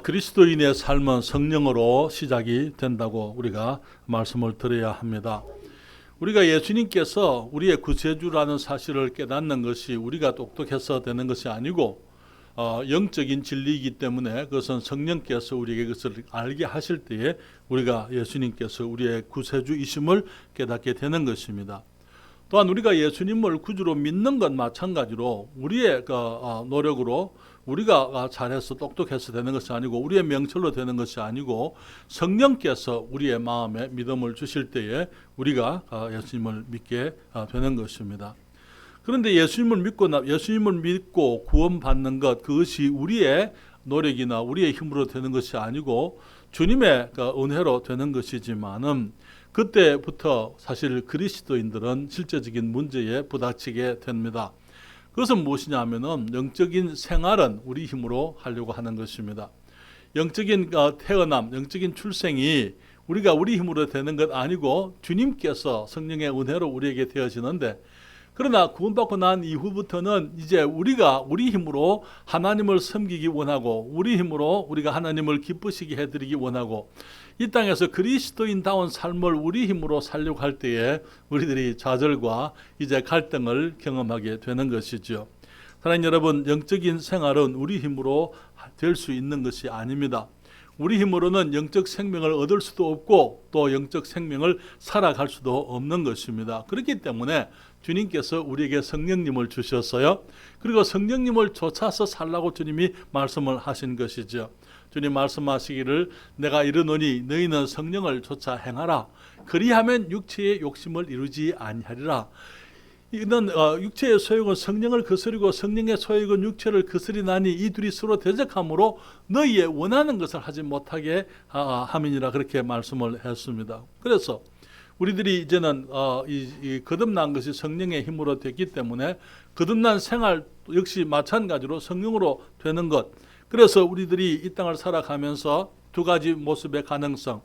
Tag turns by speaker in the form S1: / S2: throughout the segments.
S1: 그리스도인의 삶은 성령으로 시작이 된다고 우리가 말씀을 드려야 합니다. 우리가 예수님께서 우리의 구세주라는 사실을 깨닫는 것이 우리가 똑똑해서 되는 것이 아니고 영적인 진리이기 때문에 그것은 성령께서 우리에게 그것을 알게 하실 때에 우리가 예수님께서 우리의 구세주이심을 깨닫게 되는 것입니다. 또한 우리가 예수님을 구주로 믿는 것 마찬가지로 우리의 노력으로 우리가 잘해서 똑똑해서 되는 것이 아니고 우리의 명철로 되는 것이 아니고 성령께서 우리의 마음에 믿음을 주실 때에 우리가 예수님을 믿게 되는 것입니다. 그런데 예수님을 믿고 구원받는 것, 그것이 우리의 노력이나 우리의 힘으로 되는 것이 아니고 주님의 은혜로 되는 것이지만은 그때부터 사실 그리스도인들은 실제적인 문제에 부닥치게 됩니다. 그것은 무엇이냐 하면은 영적인 생활은 우리 힘으로 하려고 하는 것입니다. 영적인 태어남, 영적인 출생이 우리가 우리 힘으로 되는 것 아니고 주님께서 성령의 은혜로 우리에게 되어지는데, 그러나 구원받고 난 이후부터는 이제 우리가 우리 힘으로 하나님을 섬기기 원하고 우리 힘으로 우리가 하나님을 기쁘시게 해드리기 원하고 이 땅에서 그리스도인다운 삶을 우리 힘으로 살려고 할 때에 우리들이 좌절과 이제 갈등을 경험하게 되는 것이죠. 사랑하는 여러분, 영적인 생활은 우리 힘으로 될 수 있는 것이 아닙니다. 우리 힘으로는 영적 생명을 얻을 수도 없고 또 영적 생명을 살아갈 수도 없는 것입니다. 그렇기 때문에 주님께서 우리에게 성령님을 주셨어요. 그리고 성령님을 쫓아서 살라고 주님이 말씀을 하신 것이죠. 주님 말씀하시기를 내가 이르노니 너희는 성령을 쫓아 행하라. 그리하면 육체의 욕심을 이루지 아니하리라. 이는 육체의 소욕은 성령을 거스리고 성령의 소욕은 육체를 거스리나니 이 둘이 서로 대적함으로 너희의 원하는 것을 하지 못하게 함이니라, 그렇게 말씀을 했습니다. 그래서 우리들이 이제는 이 거듭난 것이 성령의 힘으로 됐기 때문에 거듭난 생활 역시 마찬가지로 성령으로 되는 것. 그래서 우리들이 이 땅을 살아가면서 두 가지 모습의 가능성,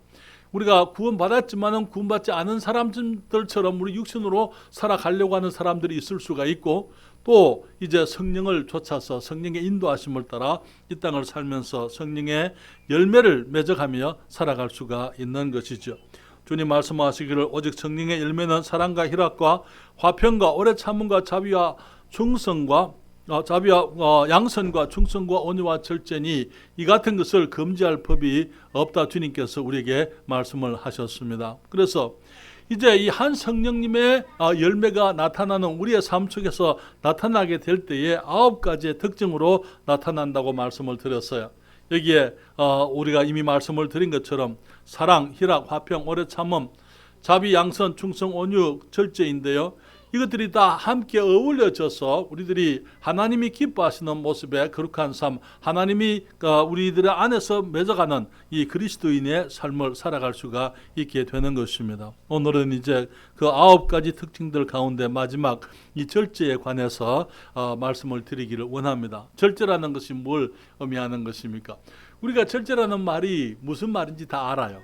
S1: 우리가 구원받았지만은 구원받지 않은 사람들처럼 우리 육신으로 살아가려고 하는 사람들이 있을 수가 있고, 또 이제 성령을 쫓아서 성령의 인도하심을 따라 이 땅을 살면서 성령의 열매를 맺어가며 살아갈 수가 있는 것이죠. 주님 말씀하시기를 오직 성령의 열매는 사랑과 희락과 화평과 오래 참음과 자비와 양선과 충성과 온유와 절제니 이 같은 것을 금지할 법이 없다, 주님께서 우리에게 말씀을 하셨습니다. 그래서 이제 이 한 성령님의 열매가 나타나는 우리의 삶 속에서 나타나게 될 때에 9가지의 특징으로 나타난다고 말씀을 드렸어요. 여기에 우리가 이미 말씀을 드린 것처럼 사랑, 희락, 화평, 오래 참음, 자비, 양선, 충성, 온유, 절제인데요. 이것들이 다 함께 어울려져서 우리들이 하나님이 기뻐하시는 모습의 거룩한 삶, 하나님이 우리들의 안에서 맺어가는 이 그리스도인의 삶을 살아갈 수가 있게 되는 것입니다. 오늘은 이제 그 9가지 특징들 가운데 마지막 이 절제에 관해서 말씀을 드리기를 원합니다. 절제라는 것이 뭘 의미하는 것입니까? 우리가 절제라는 말이 무슨 말인지 다 알아요.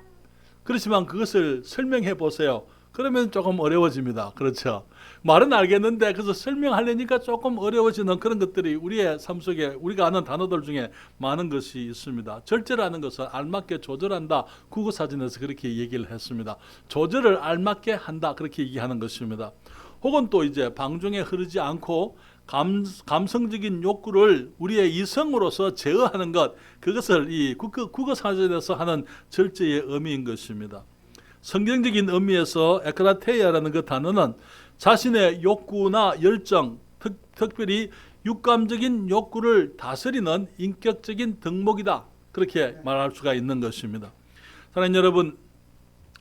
S1: 그렇지만 그것을 설명해 보세요. 그러면 조금 어려워집니다. 그렇죠? 말은 알겠는데 그래서 설명하려니까 조금 어려워지는 그런 것들이 우리의 삶 속에 우리가 아는 단어들 중에 많은 것이 있습니다. 절제라는 것은 알맞게 조절한다. 국어사전에서 그렇게 얘기를 했습니다. 조절을 알맞게 한다, 그렇게 얘기하는 것입니다. 혹은 또 이제 방종에 흐르지 않고 감성적인 욕구를 우리의 이성으로서 제어하는 것, 그것을 이 국어사전에서 하는 절제의 의미인 것입니다. 성경적인 의미에서 에크라테이아라는 그 단어는 자신의 욕구나 열정, 특별히 육감적인 욕구를 다스리는 인격적인 덕목이다, 그렇게 말할 수가 있는 것입니다. 사랑하는 여러분,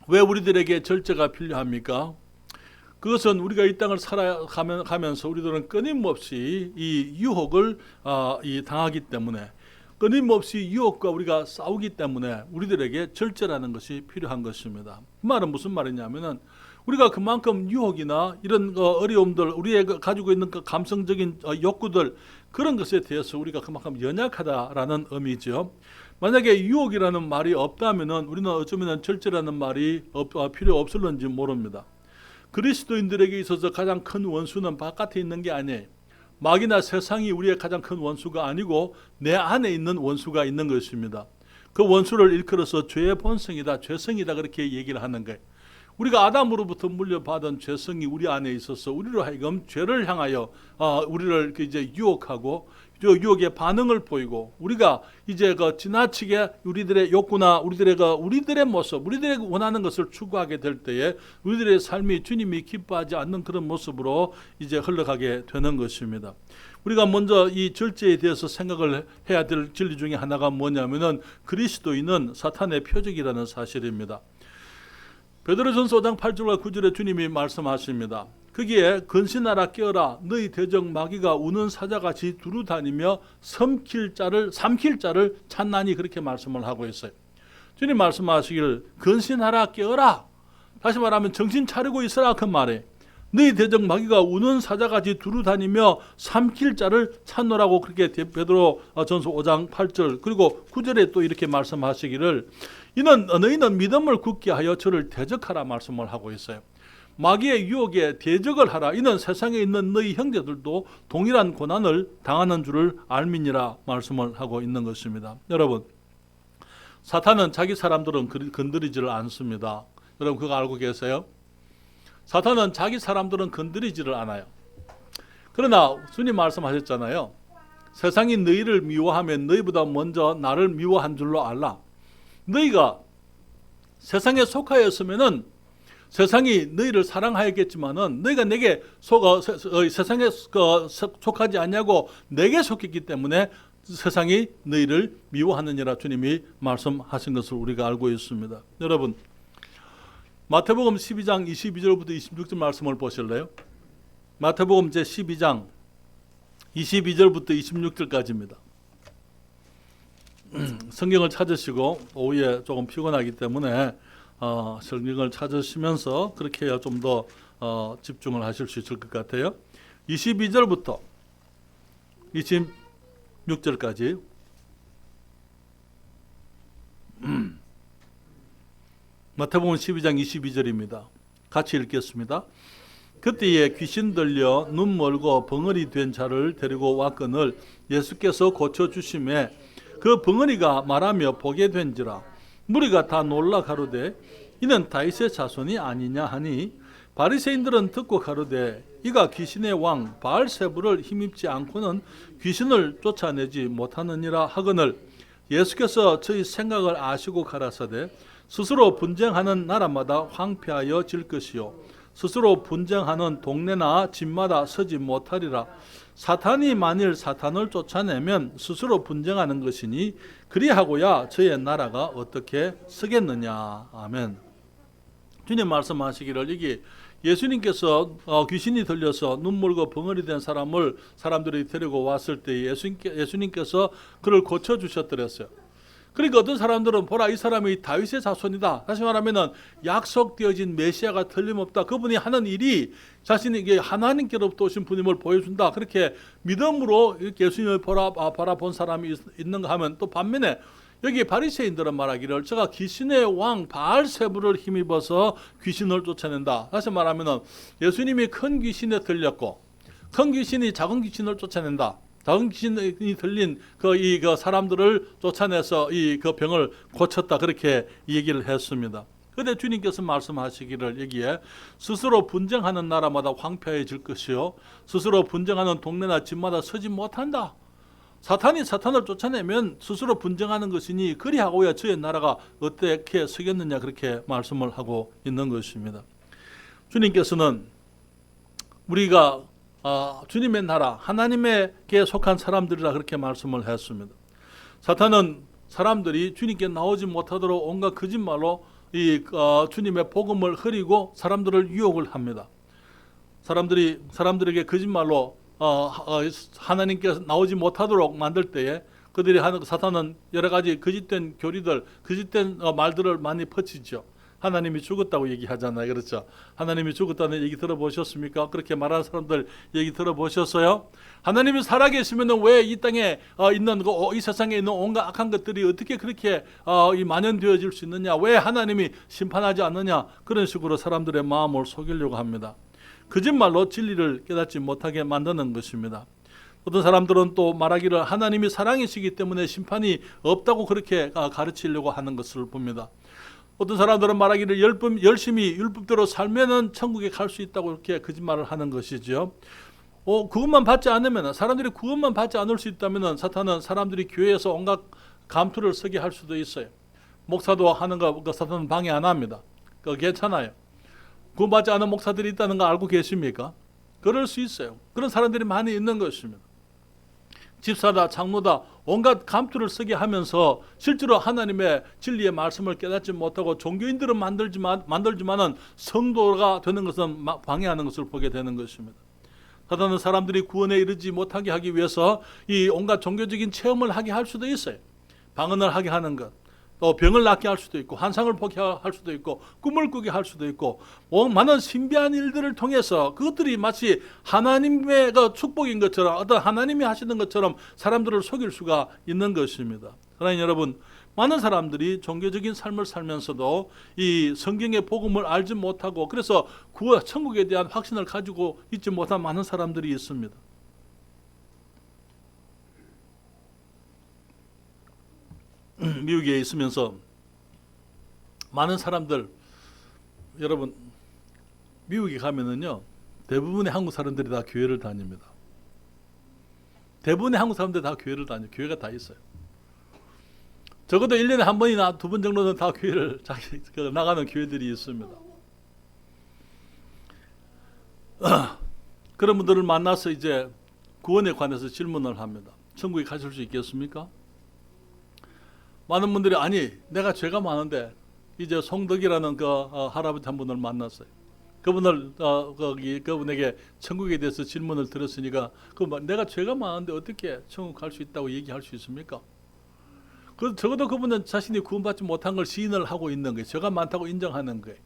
S1: 왜 우리들에게 절제가 필요합니까? 그것은 우리가 이 땅을 살아가면서 우리들은 끊임없이 이 유혹을 당하기 때문에, 끊임없이 유혹과 우리가 싸우기 때문에 우리들에게 절제라는 것이 필요한 것입니다. 그 말은 무슨 말이냐면은 우리가 그만큼 유혹이나 이런 어려움들, 우리가 가지고 있는 그 감성적인 욕구들, 그런 것에 대해서 우리가 그만큼 연약하다라는 의미죠. 만약에 유혹이라는 말이 없다면은 우리는 어쩌면 절제라는 말이 필요 없을는지 모릅니다. 그리스도인들에게 있어서 가장 큰 원수는 바깥에 있는 게 아니에요. 마귀나 세상이 우리의 가장 큰 원수가 아니고 내 안에 있는 원수가 있는 것입니다. 그 원수를 일컬어서 죄의 본성이다, 죄성이다 그렇게 얘기를 하는 거예요. 우리가 아담으로부터 물려받은 죄성이 우리 안에 있어서 우리로 하여금 죄를 향하여 우리를 이제 유혹하고 유혹의 반응을 보이고 우리가 이제 지나치게 우리들의 욕구나 우리들의 모습, 우리들의 원하는 것을 추구하게 될 때에 우리들의 삶이 주님이 기뻐하지 않는 그런 모습으로 이제 흘러가게 되는 것입니다. 우리가 먼저 이 절제에 대해서 생각을 해야 될 진리 중에 하나가 뭐냐면은 그리스도인은 사탄의 표적이라는 사실입니다. 베드로전서 5장 8절과 9절에 주님이 말씀하십니다. 거기에 근신하라 깨어라 너희 대적 마귀가 우는 사자같이 두루다니며 삼킬 자를 찾나니 그렇게 말씀을 하고 있어요. 주님 말씀하시기를 근신하라 깨어라, 다시 말하면 정신 차리고 있으라 그 말에 너희 대적 마귀가 우는 사자같이 두루다니며 삼킬 자를 찾노라고 그렇게 베드로전서 5장 8절 그리고 9절에 또 이렇게 말씀하시기를 너희는 믿음을 굳게 하여 저를 대적하라 말씀을 하고 있어요. 마귀의 유혹에 대적을 하라. 이는 세상에 있는 너희 형제들도 동일한 고난을 당하는 줄을 알미니라 말씀을 하고 있는 것입니다. 여러분, 사탄은 자기 사람들은 건드리지를 않습니다. 여러분 그거 알고 계세요? 사탄은 자기 사람들은 건드리지를 않아요. 그러나 주님 말씀하셨잖아요. 세상이 너희를 미워하면 너희보다 먼저 나를 미워한 줄로 알라. 너희가 세상에 속하였으면은 세상이 너희를 사랑하였겠지만은 너희가 내게 세상에 속하지 않냐고 내게 속했기 때문에 세상이 너희를 미워하느니라 주님이 말씀하신 것을 우리가 알고 있습니다. 여러분 마태복음 12장 22절부터 26절 말씀을 보실래요? 마태복음 제 12장 22절부터 26절까지입니다. 성경을 찾으시고 오후에 조금 피곤하기 때문에 성경을 찾으시면서 그렇게 해야 좀 더 집중을 하실 수 있을 것 같아요. 22절부터 26절까지 마태복음 12장 22절입니다. 같이 읽겠습니다. 그때에 귀신 들려 눈 멀고 벙어리 된 자를 데리고 왔거늘 예수께서 고쳐주심에 그 벙어리가 말하며 보게 된지라. 무리가 다 놀라 가로되 이는 다윗의 자손이 아니냐 하니 바리새인들은 듣고 가로되 이가 귀신의 왕 바알세불을 힘입지 않고는 귀신을 쫓아내지 못하느니라 하거늘 예수께서 저희 생각을 아시고 가라사대 스스로 분쟁하는 나라마다 황폐하여 질 것이요 스스로 분쟁하는 동네나 집마다 서지 못하리라. 사탄이 만일 사탄을 쫓아내면 스스로 분쟁하는 것이니 그리하고야 저의 나라가 어떻게 서겠느냐. 아멘. 주님 말씀하시기를 여기 예수님께서 귀신이 들려서 눈물고 벙어리 된 사람들이 데리고 왔을 때 예수님께서 그를 고쳐주셨더랬어요. 그러니까 어떤 사람들은 보라 이 사람이 다윗의 자손이다. 다시 말하면 약속되어진 메시아가 틀림없다. 그분이 하는 일이 자신에게 하나님께로부터 오신 분임을 보여준다. 그렇게 믿음으로 예수님을 바라본 사람이 있는가 하면 또 반면에 여기 바리새인들은 말하기를 제가 귀신의 왕 바알세불을 힘입어서 귀신을 쫓아낸다. 다시 말하면 예수님이 큰 귀신에 들렸고 큰 귀신이 작은 귀신을 쫓아낸다. 작은 귀신이 들린 그 사람들을 쫓아내서 그 병을 고쳤다. 그렇게 얘기를 했습니다. 그런데 주님께서 말씀하시기를 여기에 스스로 분쟁하는 나라마다 황폐해질 것이요 스스로 분쟁하는 동네나 집마다 서지 못한다. 사탄이 사탄을 쫓아내면 스스로 분쟁하는 것이니 그리하고야 저의 나라가 어떻게 서겠느냐 그렇게 말씀을 하고 있는 것입니다. 주님께서는 우리가 주님의 나라 하나님에게 속한 사람들이라 그렇게 말씀을 했습니다. 사탄은 사람들이 주님께 나오지 못하도록 온갖 거짓말로 주님의 복음을 흐리고 사람들을 유혹을 합니다. 사람들에게 거짓말로 하나님께서 나오지 못하도록 만들 때에 그들이 하는 사탄은 여러 가지 거짓된 교리들, 거짓된 말들을 많이 퍼치죠. 하나님이 죽었다고 얘기하잖아요. 그렇죠? 하나님이 죽었다는 얘기 들어보셨습니까? 그렇게 말하는 사람들 얘기 들어보셨어요? 하나님이 살아계시면 왜 이 땅에 있는 이 세상에 있는 온갖 악한 것들이 어떻게 그렇게 만연되어질 수 있느냐? 왜 하나님이 심판하지 않느냐? 그런 식으로 사람들의 마음을 속이려고 합니다. 거짓말로 진리를 깨닫지 못하게 만드는 것입니다. 어떤 사람들은 또 말하기를 하나님이 사랑이시기 때문에 심판이 없다고 그렇게 가르치려고 하는 것을 봅니다. 어떤 사람들은 말하기를 열심히 율법대로 살면은 천국에 갈 수 있다고 이렇게 거짓말을 하는 것이죠. 그것만 받지 않으면, 사람들이 그것만 받지 않을 수 있다면 사탄은 사람들이 교회에서 온갖 감투를 쓰게 할 수도 있어요. 목사도 하는 거 사탄은 방해 안 합니다. 그거 괜찮아요. 구원 받지 않은 목사들이 있다는 거 알고 계십니까? 그럴 수 있어요. 그런 사람들이 많이 있는 것입니다. 집사다, 장로다, 온갖 감투를 쓰게 하면서 실제로 하나님의 진리의 말씀을 깨닫지 못하고 종교인들은 만들지만은 성도가 되는 것은 방해하는 것을 보게 되는 것입니다. 사탄은 사람들이 구원에 이르지 못하게 하기 위해서 이 온갖 종교적인 체험을 하게 할 수도 있어요. 방언을 하게 하는 것, 또 병을 낫게 할 수도 있고, 환상을 보게 할 수도 있고, 꿈을 꾸게 할 수도 있고, 많은 신비한 일들을 통해서 그것들이 마치 하나님의 축복인 것처럼, 어떤 하나님이 하시는 것처럼 사람들을 속일 수가 있는 것입니다. 그러나 여러분, 많은 사람들이 종교적인 삶을 살면서도 이 성경의 복음을 알지 못하고, 그래서 천국에 대한 확신을 가지고 있지 못한 많은 사람들이 있습니다. 미국에 있으면서 많은 사람들, 여러분 미국에 가면은요 대부분의 한국 사람들이 다 교회를 다닙니다. 대부분의 한국 사람들이 다 교회를 다녀요. 교회가 다 있어요. 적어도 1년에 한 번이나 두 번 정도는 다 교회를 나가는 교회들이 있습니다. 그런 분들을 만나서 이제 구원에 관해서 질문을 합니다. 천국에 가실 수 있겠습니까? 많은 분들이 아니 내가 죄가 많은데, 이제 송덕이라는 할아버지 한 분을 만났어요. 그분에게 천국에 대해서 질문을 들었으니까 내가 죄가 많은데 어떻게 천국 갈 수 있다고 얘기할 수 있습니까? 적어도 그분은 자신이 구원받지 못한 걸 시인을 하고 있는 거예요. 죄가 많다고 인정하는 거예요.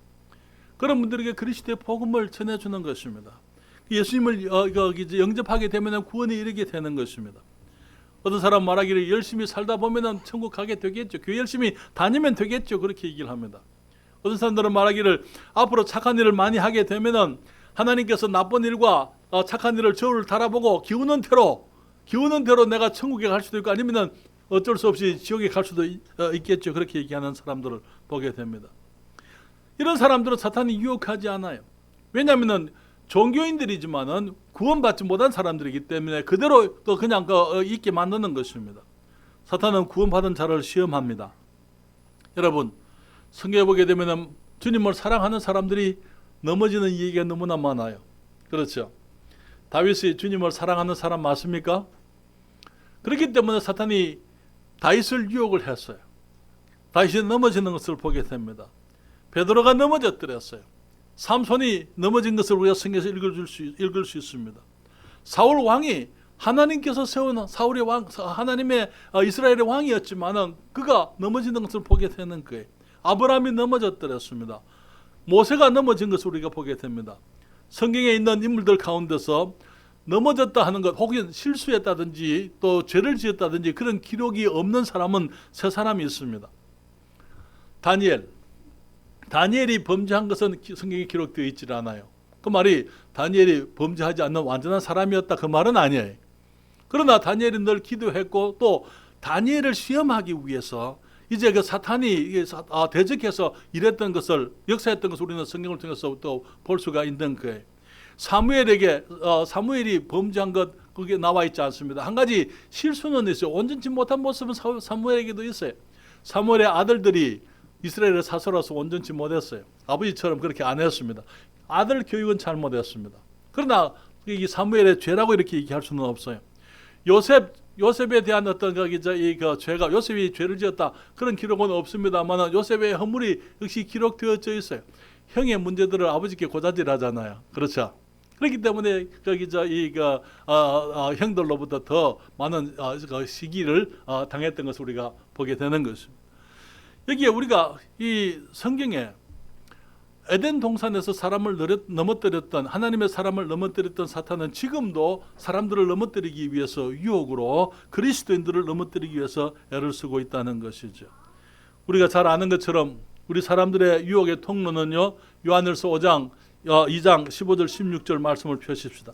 S1: 그런 분들에게 그리스도의 복음을 전해주는 것입니다. 예수님을 영접하게 되면 구원에 이르게 되는 것입니다. 어떤 사람 말하기를 열심히 살다 보면 천국 가게 되겠죠. 교회 열심히 다니면 되겠죠. 그렇게 얘기를 합니다. 어떤 사람들은 말하기를 앞으로 착한 일을 많이 하게 되면 하나님께서 나쁜 일과 착한 일을 저울을 달아보고 기우는 대로 내가 천국에 갈 수도 있고, 아니면 어쩔 수 없이 지옥에 갈 수도 있겠죠. 그렇게 얘기하는 사람들을 보게 됩니다. 이런 사람들은 사탄이 유혹하지 않아요. 왜냐하면 종교인들이지만은 구원받지 못한 사람들이기 때문에 그대로 또 그냥 있게 만드는 것입니다. 사탄은 구원받은 자를 시험합니다. 여러분, 성경에 보게 되면 주님을 사랑하는 사람들이 넘어지는 얘기가 너무나 많아요. 그렇죠? 다윗이 주님을 사랑하는 사람 맞습니까? 그렇기 때문에 사탄이 다윗을 유혹을 했어요. 다윗이 넘어지는 것을 보게 됩니다. 베드로가 넘어졌더랬어요. 삼손이 넘어진 것을 우리가 성경에서 읽을 수 있습니다. 사울 왕이 하나님께서 세운 사울의 왕, 하나님의 이스라엘의 왕이었지만은 그가 넘어지는 것을 보게 되는 거예요. 아브라함이 넘어졌더랬습니다. 모세가 넘어진 것을 우리가 보게 됩니다. 성경에 있는 인물들 가운데서 넘어졌다 하는 것, 혹은 실수했다든지 또 죄를 지었다든지 그런 기록이 없는 사람은 세 사람이 있습니다. 다니엘이 범죄한 것은 성경에 기록되어 있지 않아요. 그 말이 다니엘이 범죄하지 않는 완전한 사람이었다, 그 말은 아니에요. 그러나 다니엘이 늘 기도했고, 또 다니엘을 시험하기 위해서 이제 그 사탄이 대적해서 일했던 것을, 역사했던 것을 우리는 성경을 통해서 또 볼 수가 있는 거예요. 사무엘이 범죄한 것, 그게 나와 있지 않습니다. 한 가지 실수는 있어요. 온전치 못한 모습은 사무엘에게도 있어요. 사무엘의 아들들이 이스라엘의 사서라서 온전치 못했어요. 아버지처럼 그렇게 안 했습니다. 아들 교육은 잘못했습니다. 그러나 이 사무엘의 죄라고 이렇게 얘기할 수는 없어요. 요셉에 대한 어떤 죄가, 요셉이 죄를 지었다 그런 기록은 없습니다만 요셉의 허물이 역시 기록되어져 있어요. 형의 문제들을 아버지께 고자질하잖아요. 그렇죠? 그렇기 때문에 형들로부터 더 많은 시기를 당했던 것을 우리가 보게 되는 것입니다. 여기에 우리가 이 성경에 에덴 동산에서 사람을 넘어뜨렸던, 하나님의 사람을 넘어뜨렸던 사탄은 지금도 사람들을 넘어뜨리기 위해서 유혹으로 그리스도인들을 넘어뜨리기 위해서 애를 쓰고 있다는 것이죠. 우리가 잘 아는 것처럼 우리 사람들의 유혹의 통로는요, 요한일서 2장 15절 16절 말씀을 펴십시다.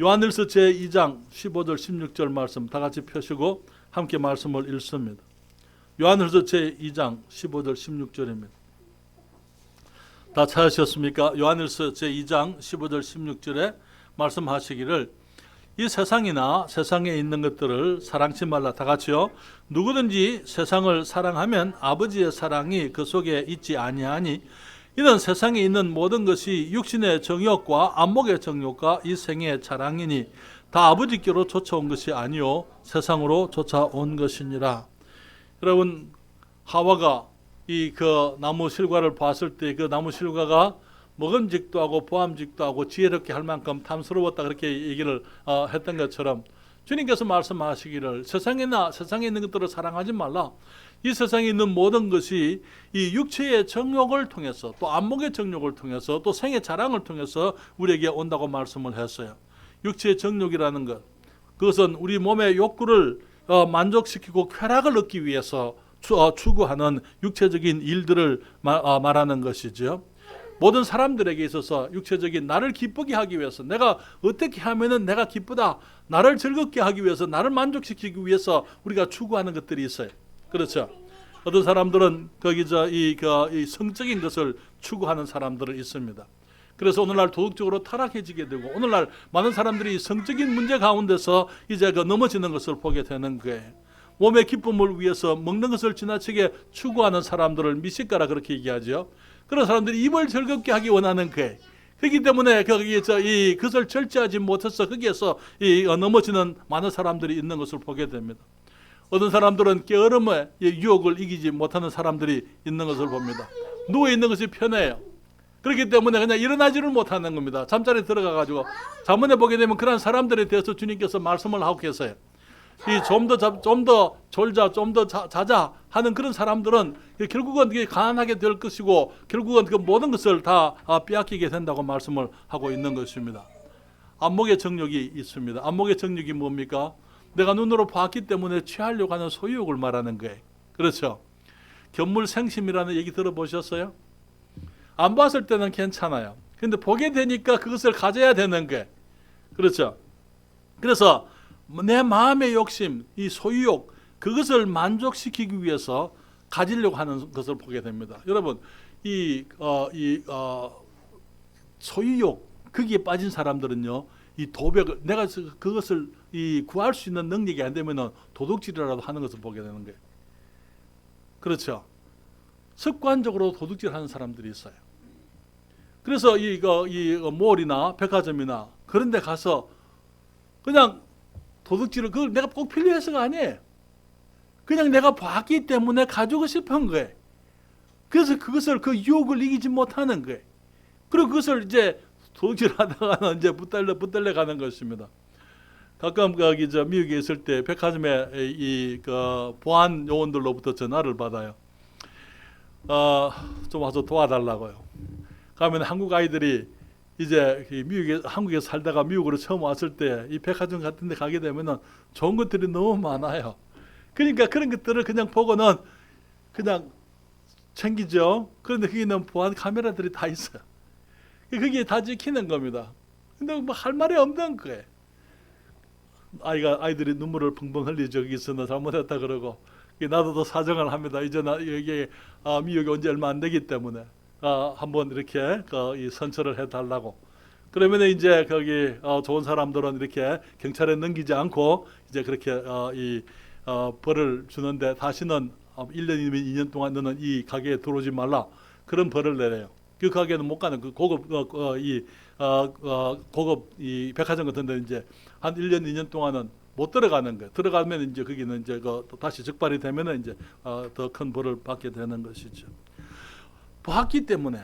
S1: 요한일서 제2장 15절 16절 말씀 다 같이 펴시고 함께 말씀을 읽습니다. 요한일서 제2장 15절 16절입니다. 다 찾으셨습니까? 요한일서 제2장 15절 16절에 말씀하시기를 이 세상이나 세상에 있는 것들을 사랑치 말라. 다 같이요. 누구든지 세상을 사랑하면 아버지의 사랑이 그 속에 있지 아니하니 이는 세상에 있는 모든 것이 육신의 정욕과 안목의 정욕과 이 생의 자랑이니 다 아버지께로 쫓아온 것이 아니요 세상으로 쫓아온 것이니라. 여러분, 하와가 이 그 나무 실과를 봤을 때 그 나무 실과가 먹음직도 하고 보암직도 하고 지혜롭게 할 만큼 탐스러웠다, 그렇게 얘기를 했던 것처럼 주님께서 말씀하시기를 세상에 있는 것들을 사랑하지 말라. 이 세상에 있는 모든 것이 이 육체의 정욕을 통해서 또 안목의 정욕을 통해서 또 생의 자랑을 통해서 우리에게 온다고 말씀을 했어요. 육체의 정욕이라는 것, 그것은 우리 몸의 욕구를 만족시키고 쾌락을 얻기 위해서 추구하는 육체적인 일들을 말하는 것이죠. 모든 사람들에게 있어서 육체적인 나를 기쁘게 하기 위해서 내가 어떻게 하면은 내가 기쁘다, 나를 즐겁게 하기 위해서, 나를 만족시키기 위해서 우리가 추구하는 것들이 있어요. 그렇죠? 어떤 사람들은 이 성적인 것을 추구하는 사람들은 있습니다. 그래서 오늘날 도덕적으로 타락해지게 되고 오늘날 많은 사람들이 성적인 문제 가운데서 이제 넘어지는 것을 보게 되는 거예요. 몸의 기쁨을 위해서 먹는 것을 지나치게 추구하는 사람들을 미식가라 그렇게 얘기하죠. 그런 사람들이 입을 즐겁게 하기 원하는 거예요. 그렇기 때문에 그것을 절제하지 못해서 거기에서 넘어지는 많은 사람들이 있는 것을 보게 됩니다. 어떤 사람들은 게으름의 유혹을 이기지 못하는 사람들이 있는 것을 봅니다. 누워있는 것이 편해요. 그렇기 때문에 그냥 일어나지를 못하는 겁니다. 잠자리에 들어가가지고 잠문에 보게 되면 그런 사람들에 대해서 주님께서 말씀을 하고 계세요. 좀 더 졸자, 좀 더 자자 하는 그런 사람들은 결국은 가난하게 될 것이고 결국은 그 모든 것을 다 빼앗기게 된다고 말씀을 하고 있는 것입니다. 안목의 정욕이 있습니다. 안목의 정욕이 뭡니까? 내가 눈으로 봤기 때문에 취하려고 하는 소유욕을 말하는 거예요. 그렇죠? 견물생심이라는 얘기 들어보셨어요? 안 봤을 때는 괜찮아요. 근데 보게 되니까 그것을 가져야 되는 거예요. 그렇죠? 그래서 내 마음의 욕심, 이 소유욕, 그것을 만족시키기 위해서 가지려고 하는 것을 보게 됩니다. 여러분, 소유욕, 거기에 빠진 사람들은요, 이 도벽을, 내가 그것을 구할 수 있는 능력이 안 되면은 도둑질이라도 하는 것을 보게 되는 거예요. 그렇죠? 습관적으로 도둑질하는 사람들이 있어요. 그래서 이 몰이나 백화점이나 그런 데 가서 그냥 도둑질을, 그걸 내가 꼭 필요해서가 아니에요. 그냥 내가 봤기 때문에 가지고 싶은 거예요. 그래서 그 유혹을 이기지 못하는 거예요. 그리고 그것을 이제 도둑질하다가는 이제 붙들려 가는 것입니다. 가끔 미국에 있을 때 백화점에 보안 요원들로부터 전화를 받아요. 좀 와서 도와달라고요. 가면 한국 아이들이 이제 한국에 살다가 미국으로 처음 왔을 때 이 백화점 같은 데 가게 되면은 좋은 것들이 너무 많아요. 그러니까 그런 것들을 그냥 보고는 그냥 챙기죠. 그런데 거기는 보안 카메라들이 다 있어요. 그게 다 지키는 겁니다. 근데 뭐 할 말이 없는 거예요. 아이들이 눈물을 펑펑 흘리죠. 거기서 너 잘못했다 그러고. 나도 또 사정을 합니다. 이제 여기 미국에 온 지 얼마 안 되기 때문에 한번 이렇게 선처를 해달라고. 그러면 이제 거기 좋은 사람들은 이렇게 경찰에 넘기지 않고 이제 그렇게 벌을 주는데 다시는 1년이면 2년 동안 너는 이 가게에 들어오지 말라, 그런 벌을 내려요. 그 가게는 못 가는, 그 고급 이 백화점 같은 데 이제 한 1년 2년 동안은 못 들어가는 거예요. 들어가면 이제 거기는 이제 또 다시 적발이 되면은 이제 더 큰 벌을 받게 되는 것이죠. 봤기 때문에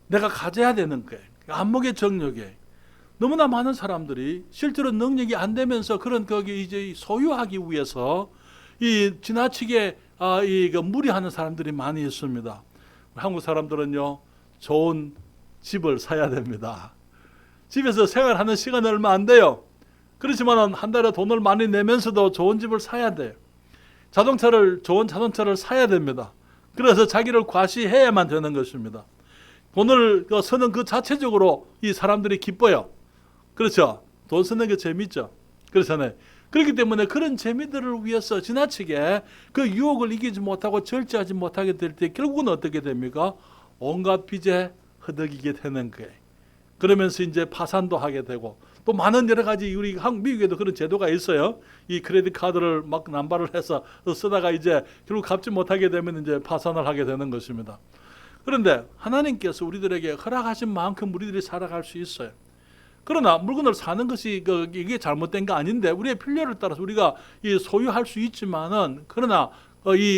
S1: 내가 가져야 되는 거예요. 안목의 정욕에 너무나 많은 사람들이 실제로 능력이 안 되면서 그런 거기 이제 소유하기 위해서 지나치게 무리하는 사람들이 많이 있습니다. 한국 사람들은요, 좋은 집을 사야 됩니다. 집에서 생활하는 시간이 얼마 안 돼요. 그렇지만 한 달에 돈을 많이 내면서도 좋은 집을 사야 돼요. 좋은 자동차를 사야 됩니다. 그래서 자기를 과시해야만 되는 것입니다. 돈을 쓰는 그 자체적으로 이 사람들이 기뻐요. 그렇죠? 돈 쓰는 게 재밌죠. 그렇잖아요. 그렇기 때문에 그런 재미들을 위해서 지나치게 그 유혹을 이기지 못하고 절제하지 못하게 될 때 결국은 어떻게 됩니까? 온갖 빚에 허덕이게 되는 거예요. 그러면서 이제 파산도 하게 되고 또 많은 여러 가지 우리 미국에도 그런 제도가 있어요. 이 크레딧 카드를 막 남발을 해서 쓰다가 이제 결국 갚지 못하게 되면 이제 파산을 하게 되는 것입니다. 그런데 하나님께서 우리들에게 허락하신 만큼 우리들이 살아갈 수 있어요. 그러나 물건을 사는 것이 이게 잘못된 거 아닌데 우리의 필요를 따라서 우리가 소유할 수 있지만은 그러나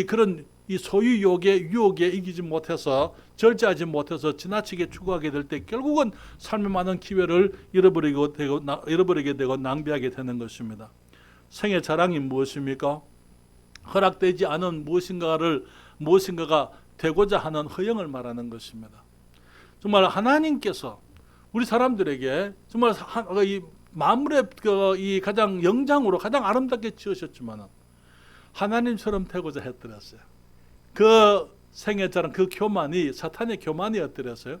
S1: 그런 소유 유혹에 이기지 못해서 절제하지 못해서 지나치게 추구하게 될 때 결국은 삶의 많은 기회를 잃어버리게 되고 낭비하게 되는 것입니다. 생의 자랑이 무엇입니까? 허락되지 않은 무엇인가가 되고자 하는 허영을 말하는 것입니다. 정말 하나님께서 우리 사람들에게 정말 이 만물의 이 가장 영장으로 가장 아름답게 지으셨지만은 하나님처럼 되고자 했더랬어요. 그 생의 자랑, 그 교만이 사탄의 교만이었더랬어요.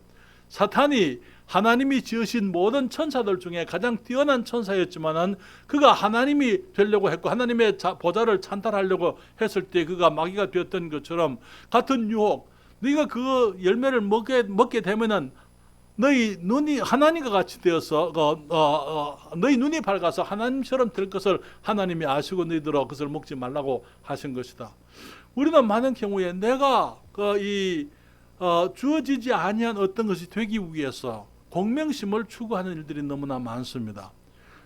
S1: 사탄이 하나님이 지으신 모든 천사들 중에 가장 뛰어난 천사였지만은 그가 하나님이 되려고 했고 하나님의 보좌를 찬탈하려고 했을 때 그가 마귀가 되었던 것처럼 같은 유혹, 네가 그 열매를 먹게 되면은 너희 눈이 하나님과 같이 되어서 너희 눈이 밝아서 하나님처럼 될 것을 하나님이 아시고 너희들아 그것을 먹지 말라고 하신 것이다. 우리는 많은 경우에 내가 주어지지 아니한 어떤 것이 되기 위해서 공명심을 추구하는 일들이 너무나 많습니다.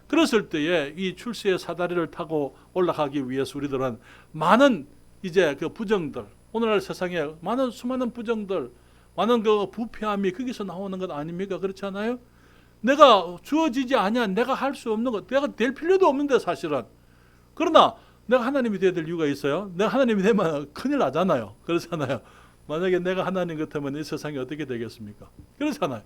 S1: 그랬을 때에 이 출세의 사다리를 타고 올라가기 위해서 우리들은 많은 이제 그 부정들, 오늘날 세상에 수많은 부정들, 많은 그 부패함이 거기서 나오는 것 아닙니까? 그렇지 않아요? 내가 주어지지 아니한 내가 할 수 없는 것, 내가 될 필요도 없는데 사실은. 그러나 내가 하나님이 되어야 될 이유가 있어요. 내가 하나님이 되면 큰일 나잖아요. 그렇잖아요. 만약에 내가 하나님 같으면 이 세상이 어떻게 되겠습니까? 그렇잖아요.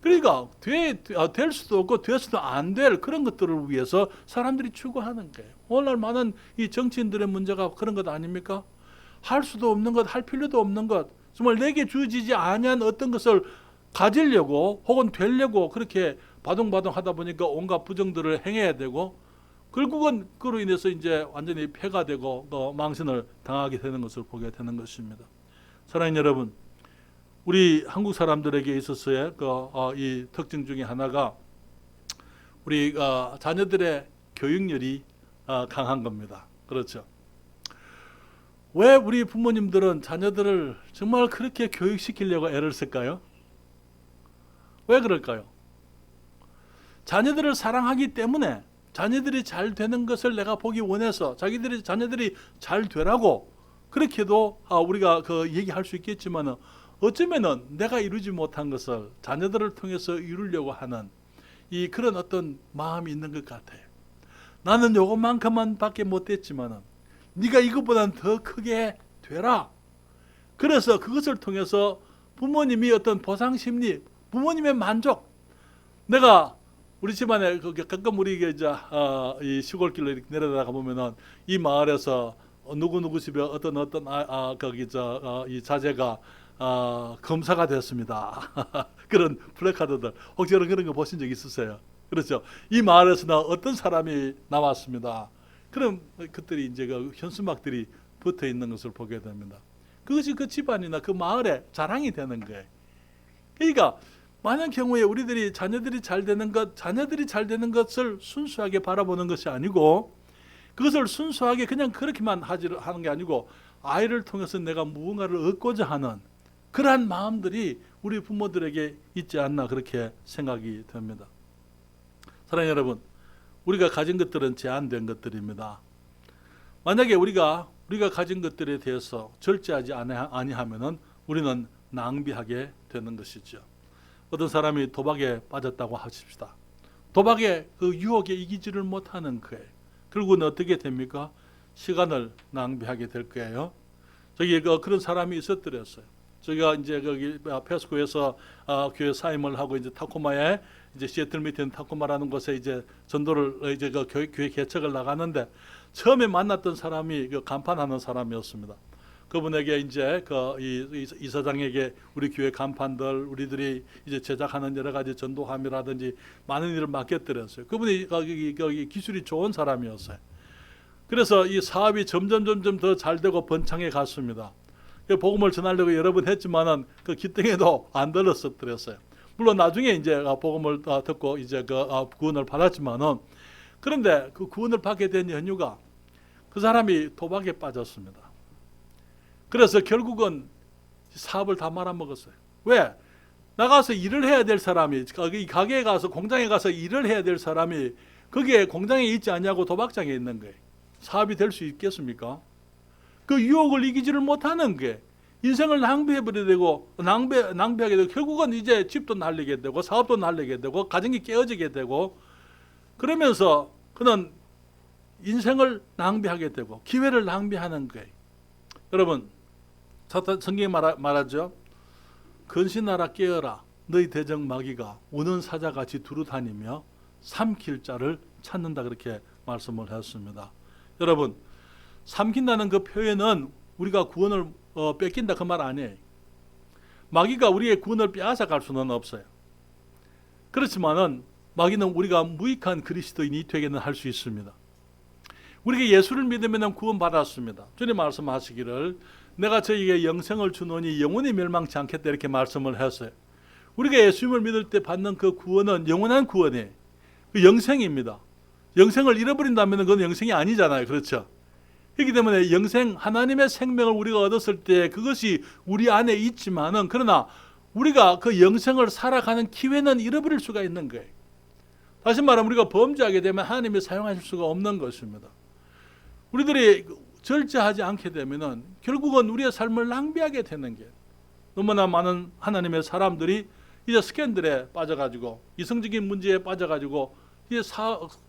S1: 그러니까 될 수도 없고 되어서도 안 될 그런 것들을 위해서 사람들이 추구하는 거예요. 오늘날 많은 이 정치인들의 문제가 그런 것 아닙니까? 할 수도 없는 것, 할 필요도 없는 것, 정말 내게 주어지지 아니한 어떤 것을 가지려고 혹은 되려고 그렇게 바둥바둥 하다 보니까 온갖 부정들을 행해야 되고 결국은 그로 인해서 이제 완전히 폐가 되고 또 망신을 당하게 되는 것을 보게 되는 것입니다. 사랑하는 여러분, 우리 한국 사람들에게 있어서의 이 특징 중에 하나가 우리 자녀들의 교육열이 강한 겁니다. 그렇죠? 왜 우리 부모님들은 자녀들을 정말 그렇게 교육시키려고 애를 쓸까요? 왜 그럴까요? 자녀들을 사랑하기 때문에 자녀들이 잘 되는 것을 내가 보기 원해서 자녀들이 잘 되라고 그렇게도 우리가 얘기할 수 있겠지만 어쩌면은 내가 이루지 못한 것을 자녀들을 통해서 이루려고 하는 그런 어떤 마음이 있는 것 같아요. 나는 요것만큼만 밖에 못됐지만은 네가 이것보다는 더 크게 되라. 그래서 그것을 통해서 부모님이 어떤 보상심리, 부모님의 만족. 내가 우리 집안에 가끔 우리 이 시골길로 이렇게 내려다가 보면은 이 마을에서 누구 집에 어떤 이 자제가 검사가 됐습니다. 그런 플래카드들 혹시 그런 거 보신 적 있으세요? 그렇죠. 이 마을에서는 어떤 사람이 나왔습니다. 그럼 그들이 이제 현수막들이 붙어 있는 것을 보게 됩니다. 그것이 그 집안이나 그 마을의 자랑이 되는 거예요. 그러니까 많은 경우에 우리들이 자녀들이 잘 되는 것을 순수하게 바라보는 것이 아니고 그것을 순수하게 그냥 그렇게만 하는 게 아니고 아이를 통해서 내가 무언가를 얻고자 하는 그러한 마음들이 우리 부모들에게 있지 않나 그렇게 생각이 됩니다. 사랑하는 여러분, 우리가 가진 것들은 제한된 것들입니다. 만약에 우리가 가진 것들에 대해서 절제하지 아니하면은 우리는 낭비하게 되는 것이죠. 어떤 사람이 도박에 빠졌다고 하십시다. 도박의 그 유혹에 이기지를 못하는 거예요. 결국은 어떻게 됩니까? 시간을 낭비하게 될 거예요. 저기 그런 사람이 있었더랬어요. 저희가 이제 거기 페스코에서 교회 사임을 하고 이제 타코마에 이제 시애틀 밑에 있는 타코마라는 곳에 이제 전도를 이제 교회 개척을 나가는데 처음에 만났던 사람이 간판하는 사람이었습니다. 그분에게 이제 이사장에게 우리 교회 간판들 우리들이 이제 제작하는 여러 가지 전도함이라든지 많은 일을 맡겨드렸어요. 그분이 거기 기술이 좋은 사람이었어요. 그래서 이 사업이 점점 더 잘 되고 번창해 갔습니다. 복음을 전하려고 여러 번 했지만은 그 기등에도 안 들었었더랬어요. 물론 나중에 이제 복음을 듣고 이제 구원을 받았지만은, 그런데 그 구원을 받게 된 이유가 그 사람이 도박에 빠졌습니다. 그래서 결국은 사업을 다 말아먹었어요. 왜? 나가서 일을 해야 될 사람이, 가게에 가서 공장에 가서 일을 해야 될 사람이 거기에 공장에 있지 않냐고 도박장에 있는 거예요. 사업이 될 수 있겠습니까? 그 유혹을 이기지를 못하는 게 인생을 낭비해버리게 되고 낭비하게 되고 결국은 이제 집도 날리게 되고 사업도 날리게 되고 가정이 깨어지게 되고, 그러면서 그는 인생을 낭비하게 되고 기회를 낭비하는 거예요. 여러분, 성경에 말하죠. 근신하라 깨어라 너희 대적 마귀가 우는 사자같이 두루다니며 삼킬 자를 찾는다, 그렇게 말씀을 했습니다. 여러분, 삼킨다는 그 표현은 우리가 구원을 뺏긴다 그 말 아니에요. 마귀가 우리의 구원을 빼앗아 갈 수는 없어요. 그렇지만은 마귀는 우리가 무익한 그리스도인이 되게는 할 수 있습니다. 우리가 예수를 믿으면 구원 받았습니다. 주님 말씀하시기를 내가 저에게 영생을 주노니 영원히 멸망치 않겠다, 이렇게 말씀을 했어요. 우리가 예수님을 믿을 때 받는 그 구원은 영원한 구원이에요. 그 영생입니다. 영생을 잃어버린다면 그건 영생이 아니잖아요. 그렇죠? 그렇기 때문에 영생, 하나님의 생명을 우리가 얻었을 때 그것이 우리 안에 있지만은, 그러나 우리가 그 영생을 살아가는 기회는 잃어버릴 수가 있는 거예요. 다시 말하면 우리가 범죄하게 되면 하나님이 사용하실 수가 없는 것입니다. 우리들이 절제하지 않게 되면은 결국은 우리의 삶을 낭비하게 되는 게, 너무나 많은 하나님의 사람들이 이제 스캔들에 빠져가지고 이성적인 문제에 빠져가지고 이제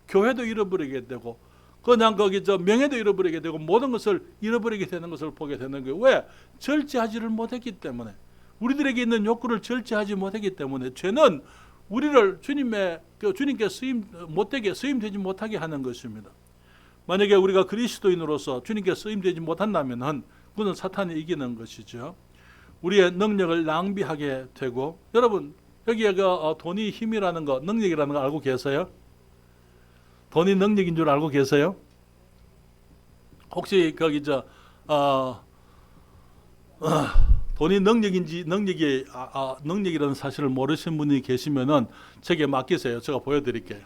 S1: 교회도 잃어버리게 되고 그냥 명예도 잃어버리게 되고 모든 것을 잃어버리게 되는 것을 보게 되는 거예요. 왜? 절제하지를 못했기 때문에, 우리들에게 있는 욕구를 절제하지 못했기 때문에 죄는 우리를 주님께 쓰임되지 못하게 하는 것입니다. 만약에 우리가 그리스도인으로서 주님께 쓰임되지 못한다면 그건 사탄이 이기는 것이죠. 우리의 능력을 낭비하게 되고, 여러분 여기에 돈이 힘이라는 거, 능력이라는 거 알고 계세요? 돈이 능력인 줄 알고 계세요? 혹시 돈이 능력이라는 사실을 모르시는 분이 계시면은 제게 맡기세요. 제가 보여드릴게요.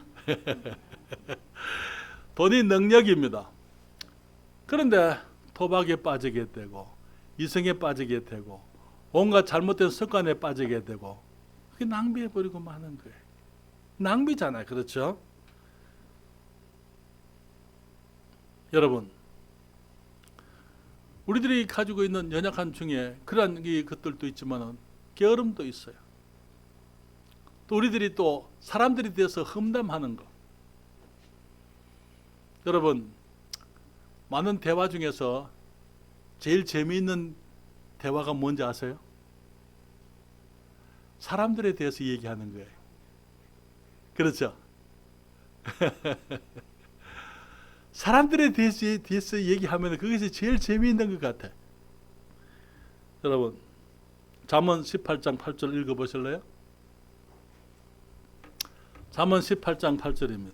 S1: 돈이 능력입니다. 그런데 도박에 빠지게 되고 이성에 빠지게 되고 온갖 잘못된 습관에 빠지게 되고 그게 낭비해버리고 마는 거예요. 낭비잖아요. 그렇죠? 여러분, 우리들이 가지고 있는 연약한 중에 그러한 것들도 있지만 게으름도 있어요. 또 우리들이 또 사람들에 대해서 험담하는 것. 여러분, 많은 대화 중에서 제일 재미있는 대화가 뭔지 아세요? 사람들에 대해서 얘기하는 거예요. 그렇죠? 사람들에 대해서 얘기하면 그것이 제일 재미있는 것 같아. 여러분, 잠언 18장 8절 읽어보실래요? 잠언 18장 8절입니다.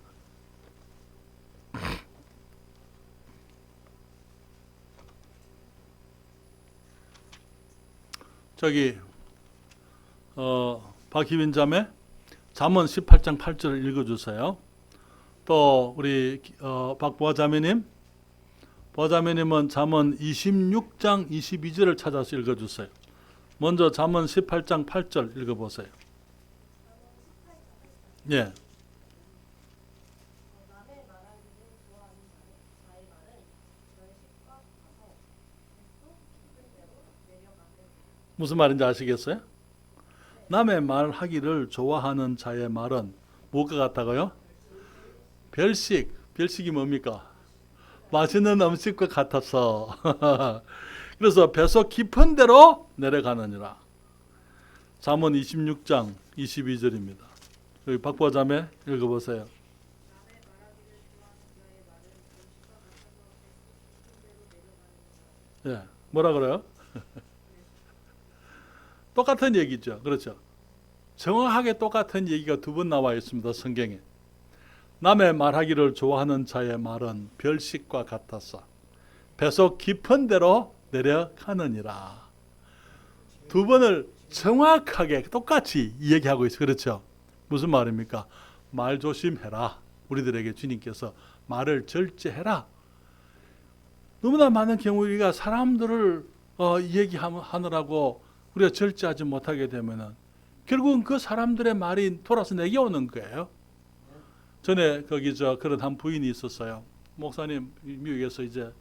S1: 저기 박희빈 자매 잠언 18장 8절을 읽어주세요. 또 우리 박보아 자매님, 보아 자매님은 잠언 26장 22절을 찾아서 읽어주세요. 먼저 잠언 18장 8절 읽어보세요. 예. 무슨 말인지 아시겠어요? 남의 말하기를 좋아하는 자의 말은 무엇과 같다고요? 별식이 뭡니까? 맛있는 음식과 같아서 그래서 뱃속 깊은 데로 내려가느니라. 잠언 26장 22절입니다. 여기 박보아 자매 읽어보세요. 예, 뭐라 그래요? 똑같은 얘기죠. 그렇죠. 정확하게 똑같은 얘기가 두 번 나와 있습니다. 성경에. 남의 말하기를 좋아하는 자의 말은 별식과 같아서 배속 깊은 데로 내려가느니라. 두 번을 정확하게 똑같이 얘기하고 있어요. 그렇죠. 무슨 말입니까? 말 조심해라. 우리들에게 주님께서 말을 절제해라. 너무나 많은 경우 우리가 사람들을 얘기하느라고 우리가 절제하지 못하게 되면은 결국은 그 사람들의 말이 돌아서 내게 오는 거예요. 전에 그런 한 부인이 있었어요. 목사님, 미국에서 이제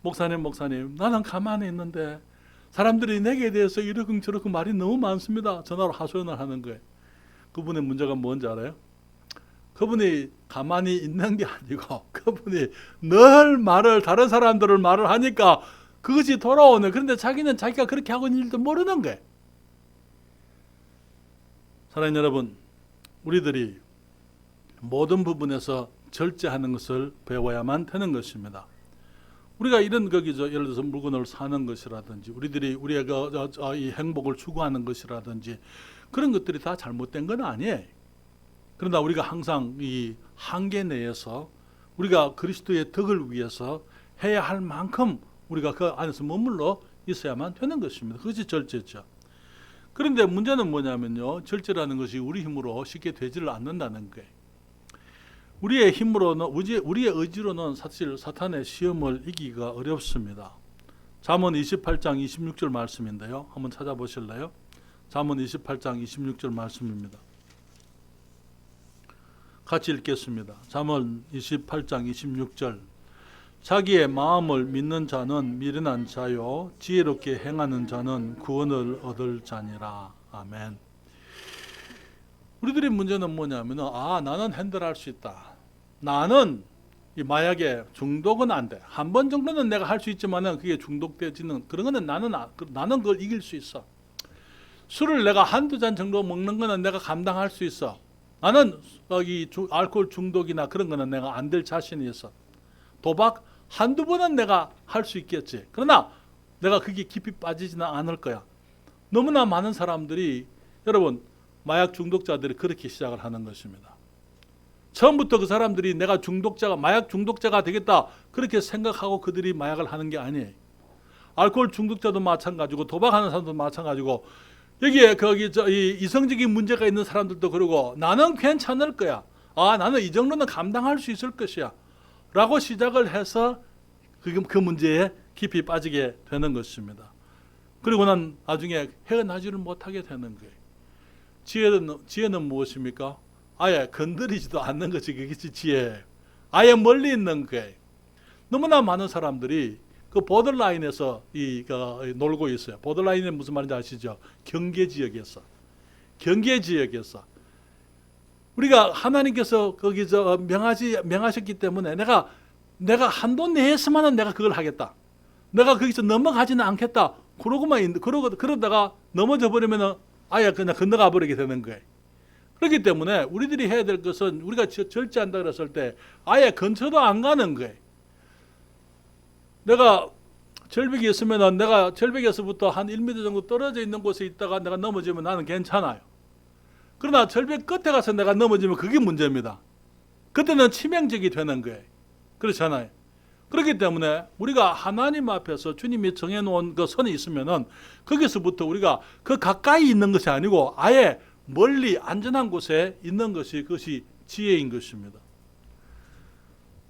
S1: 목사님 나는 가만히 있는데 사람들이 내게 대해서 이러쿵 저러쿵 말이 너무 많습니다. 전화로 하소연을 하는 거예요. 그분의 문제가 뭔지 알아요? 그분이 가만히 있는 게 아니고 그분이 늘 다른 사람들을 말을 하니까 그것이 돌아오는. 그런데 자기는 자기가 그렇게 하고 있는 일도 모르는 거예요. 사랑하는 여러분, 우리들이 모든 부분에서 절제하는 것을 배워야만 되는 것입니다. 우리가 이런 예를 들어서 물건을 사는 것이라든지 우리의 이 행복을 추구하는 것이라든지 그런 것들이 다 잘못된 건 아니에요. 그러나 우리가 항상 이 한계 내에서 우리가 그리스도의 덕을 위해서 해야 할 만큼 우리가 그 안에서 머물러 있어야만 되는 것입니다. 그것이 절제죠. 그런데 문제는 뭐냐면요, 절제라는 것이 우리 힘으로 쉽게 되지를 않는다는 거예요. 우리의 힘으로는, 우리의 의지로는 사실 사탄의 시험을 이기기가 어렵습니다. 잠언 28장 26절 말씀인데요, 한번 찾아보실래요? 잠언 28장 26절 말씀입니다. 같이 읽겠습니다. 잠언 28장 26절. 자기의 마음을 믿는 자는 미련한 자요 지혜롭게 행하는 자는 구원을 얻을 자니라. 아멘. 우리들의 문제는 뭐냐면 나는 핸들할 수 있다. 나는 이 마약에 중독은 안 돼. 한 번 정도는 내가 할 수 있지만은 그게 중독되지는 그런 거는 나는 그걸 이길 수 있어. 술을 내가 한두 잔 정도 먹는 거는 내가 감당할 수 있어. 나는 알코올 중독이나 그런 거는 내가 안 될 자신이 있어. 도박 한두 번은 내가 할 수 있겠지. 그러나 내가 그게 깊이 빠지지는 않을 거야. 너무나 많은 사람들이, 여러분, 마약 중독자들이 그렇게 시작을 하는 것입니다. 처음부터 그 사람들이 내가 마약 중독자가 되겠다 그렇게 생각하고 그들이 마약을 하는 게 아니에요. 알코올 중독자도 마찬가지고 도박하는 사람도 마찬가지고 여기에 이성적인 문제가 있는 사람들도 그러고 나는 괜찮을 거야. 나는 이 정도는 감당할 수 있을 것이야. 라고 시작을 해서 그 문제에 깊이 빠지게 되는 것입니다. 그리고 난 나중에 헤어나지를 못하게 되는 거예요. 지혜는 무엇입니까? 아예 건드리지도 않는 것이 그것이 지혜예요. 아예 멀리 있는 거예요. 너무나 많은 사람들이 그 보더라인에서 놀고 있어요. 보더라인은 무슨 말인지 아시죠? 경계지역에서. 우리가 하나님께서 거기서 명하셨기 때문에 내가 한도 내에서만은 내가 그걸 하겠다. 내가 거기서 넘어가지는 않겠다. 그러다가 넘어져 버리면은 아예 그냥 건너가 버리게 되는 거예요. 그렇기 때문에 우리들이 해야 될 것은 우리가 절제한다 그랬을 때 아예 근처도 안 가는 거예요. 내가 절벽이 있으면 내가 절벽에서부터 한 1m 정도 떨어져 있는 곳에 있다가 내가 넘어지면 나는 괜찮아요. 그러나 절벽 끝에 가서 내가 넘어지면 그게 문제입니다. 그때는 치명적이 되는 거예요. 그렇잖아요. 그렇기 때문에 우리가 하나님 앞에서 주님이 정해놓은 그 선이 있으면은 거기서부터 우리가 그 가까이 있는 것이 아니고 아예 멀리 안전한 곳에 있는 것이 그것이 지혜인 것입니다.